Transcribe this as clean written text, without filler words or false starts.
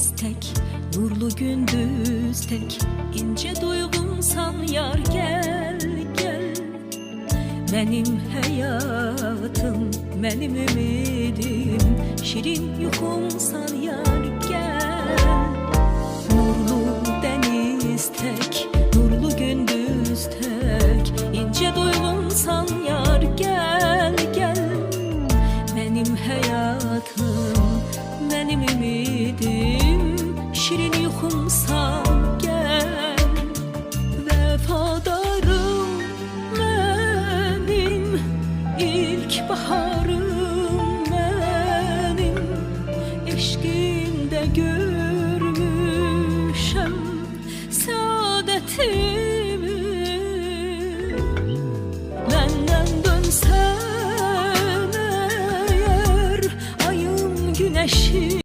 deniz tek, nurlu gündüz tek. İnce duygumsan yar gel gel. Benim hayatım, benim ümidim, şirin yukumsan yar gel. Nurlu deniz tek, nurlu gündüz tek. İnce duygumsan yar gel gel. Benim hayatım, benim ümidim, şirin yukumsan gel. Vefadarım benim, ilk baharım benim. Eşkinde görmüşem saadetimi. Benden dönsen eğer ayın güneşi,